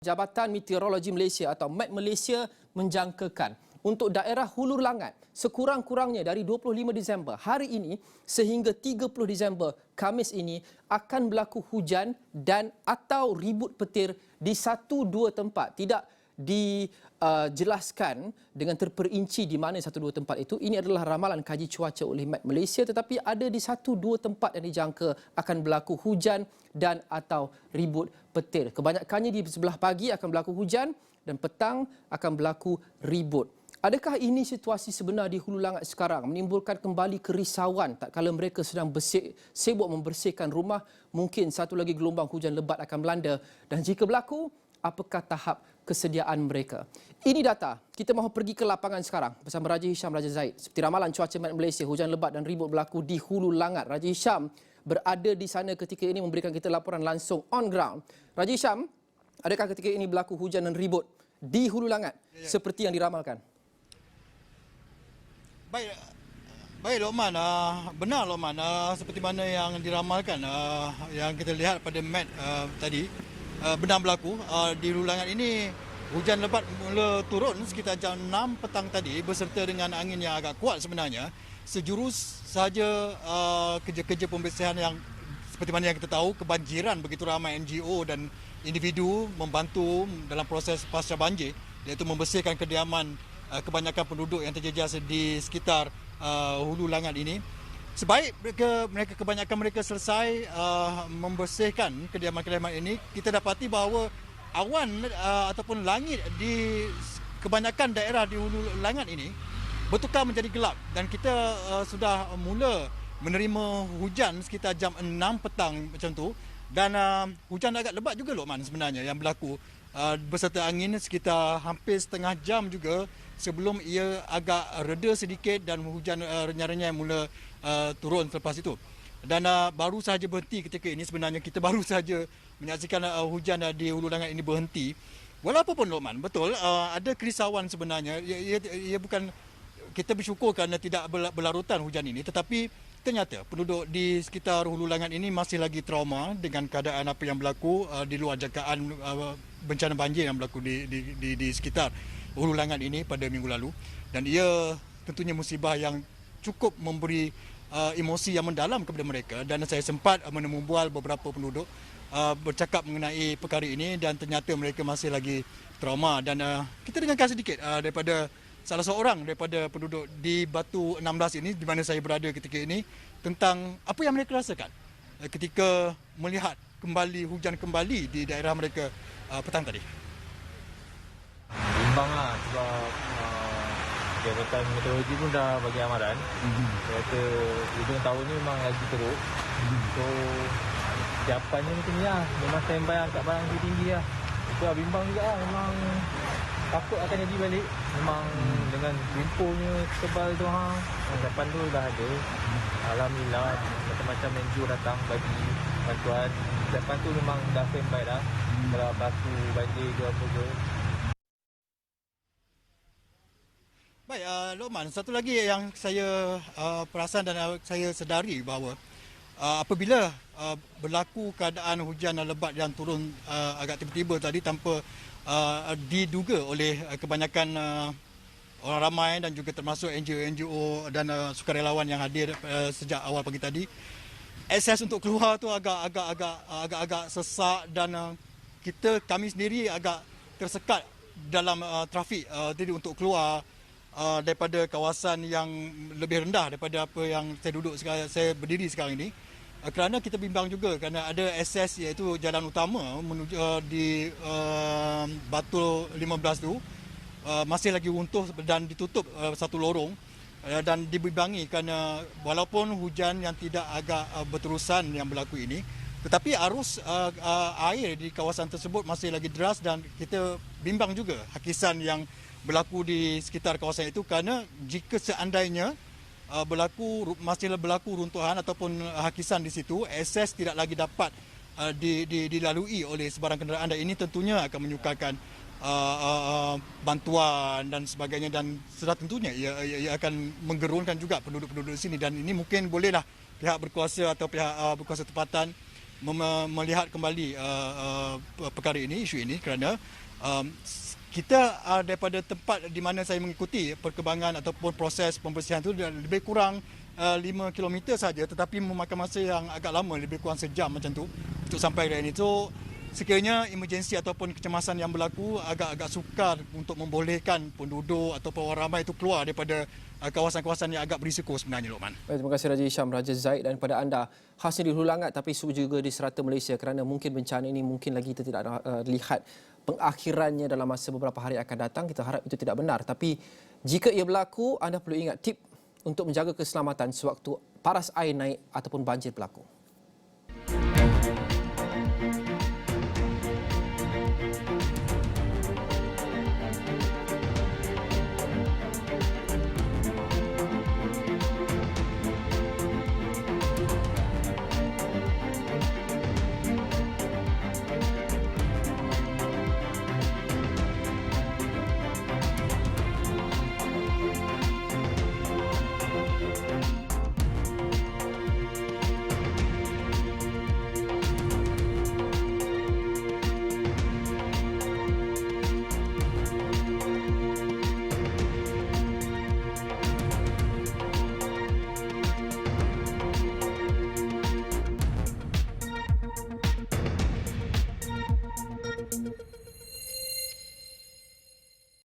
Jabatan Meteorologi Malaysia atau Met Malaysia menjangkakan untuk daerah Hulu Langat sekurang-kurangnya dari 25 Disember hari ini sehingga 30 Disember Khamis ini akan berlaku hujan dan atau ribut petir di 1-2 tempat. Tidak dijelaskan dengan terperinci di mana 1-2 tempat itu. Ini adalah ramalan kaji cuaca oleh Met Malaysia, tetapi ada di 1-2 tempat yang dijangka akan berlaku hujan dan atau ribut petir. Kebanyakannya di sebelah pagi akan berlaku hujan dan petang akan berlaku ribut. Adakah ini situasi sebenar di Hulu Langat sekarang, menimbulkan kembali kerisauan tak kala mereka sedang sibuk membersihkan rumah? Mungkin satu lagi gelombang hujan lebat akan melanda, dan jika berlaku, apakah tahap kesediaan mereka? Ini data. Kita mahu pergi ke lapangan sekarang bersama Raja Hisham Raja Zaid. Seperti ramalan cuaca Met Malaysia, hujan lebat dan ribut berlaku di Hulu Langat. Raja Hisham berada di sana ketika ini memberikan kita laporan langsung on ground. Raja Hisham, adakah ketika ini berlaku hujan dan ribut di Hulu Langat seperti yang diramalkan? Baik Lokman, benar Lokman, seperti mana yang diramalkan, yang kita lihat pada Met tadi, benar berlaku. Di Hulu Langat ini hujan lebat mula turun sekitar jam 6 petang tadi berserta dengan angin yang agak kuat sebenarnya. Sejurus sahaja kerja-kerja pembersihan yang seperti mana yang kita tahu, kebanjiran begitu ramai NGO dan individu membantu dalam proses pasca banjir, iaitu membersihkan kediaman kebanyakan penduduk yang terjejas di sekitar Hulu Langat ini. Sebaik mereka kebanyakan mereka selesai membersihkan kediaman-kediaman ini, kita dapati bahawa awan ataupun langit di kebanyakan daerah di Hulu Langat ini bertukar menjadi gelap, dan kita sudah mula menerima hujan sekitar jam 6 petang macam tu, dan hujan agak lebat juga Lokman sebenarnya yang berlaku berserta angin sekitar hampir setengah jam juga sebelum ia agak reda sedikit dan hujan renyah-renyah mula turun selepas itu. Dan baru sahaja berhenti ketika ini, sebenarnya kita baru sahaja menyaksikan hujan di Hulu Langat ini berhenti. Walaupun Lokman, betul ada kerisauan sebenarnya. Ia bukan, kita bersyukur kerana tidak berlarutan hujan ini, tetapi ternyata penduduk di sekitar Hulu Langat ini masih lagi trauma dengan keadaan apa yang berlaku di luar jangkaan bencana banjir yang berlaku di sekitar Hulu Langat ini pada minggu lalu. Dan ia tentunya musibah yang cukup memberi emosi yang mendalam kepada mereka, dan saya sempat menemui beberapa penduduk bercakap mengenai perkara ini, dan ternyata mereka masih lagi trauma. Dan kita dengarkan sedikit daripada salah seorang daripada penduduk di Batu 16 ini, di mana saya berada ketika ini, tentang apa yang mereka rasakan ketika melihat kembali hujan kembali di daerah mereka petang tadi. Bimbang lah sebab Jabatan Meteorologi pun dah bagi amaran. Dia kata hujung tahun ni memang lagi teruk. So siapannya macam ni lah, memang standby kat barang tinggi lah. Itu lah bimbang juga lah, memang takut akan jadi balik. Memang dengan lumpuhnya tebal tu depan tu dah ada. Alhamdulillah macam-macam NGO datang bagi bantuan. Depan tu memang dah standby dah. Kalau berlaku banjir ke apa ke. Baik, Lokman, satu lagi yang saya perasan dan saya sedari bahawa apabila berlaku keadaan hujan lebat yang turun agak tiba-tiba tadi tanpa diduga oleh kebanyakan orang ramai dan juga termasuk NGO dan sukarelawan yang hadir sejak awal pagi tadi, akses untuk keluar tu agak sesak, dan kami sendiri agak tersekat dalam trafik jadi untuk keluar daripada kawasan yang lebih rendah daripada apa yang saya berdiri sekarang ini, kerana kita bimbang juga kerana ada akses iaitu jalan utama menuju di Batu 15 tu masih lagi runtuh dan ditutup satu lorong, dan dibimbangi kerana walaupun hujan yang tidak agak berterusan yang berlaku ini, tetapi arus air di kawasan tersebut masih lagi deras, dan kita bimbang juga hakisan yang berlaku di sekitar kawasan itu, kerana jika seandainya masih berlaku runtuhan ataupun hakisan di situ, akses tidak lagi dapat dilalui oleh sebarang kenderaan, dan ini tentunya akan menyukarkan bantuan dan sebagainya, dan sudah tentunya ia akan menggerunkan juga penduduk-penduduk di sini. Dan ini mungkin bolehlah pihak berkuasa atau pihak berkuasa tempatan melihat kembali perkara ini, isu ini kerana kita daripada tempat di mana saya mengikuti perkembangan ataupun proses pembersihan itu lebih kurang 5 km saja, tetapi memakan masa yang agak lama, lebih kurang sejam macam tu untuk sampai ke ini. So sekiranya emergensi ataupun kecemasan yang berlaku agak sukar untuk membolehkan penduduk ataupun orang ramai itu keluar daripada kawasan-kawasan yang agak berisiko sebenarnya, Lokman. Baik, terima kasih Raja Hisham, Raja Zaid, dan pada anda khasnya di Hulu Langat tapi juga di serata Malaysia kerana mungkin bencana ini mungkin lagi kita tidak lihat pengakhirannya dalam masa beberapa hari akan datang. Kita harap itu tidak benar. Tapi jika ia berlaku, anda perlu ingat tip untuk menjaga keselamatan sewaktu paras air naik ataupun banjir berlaku.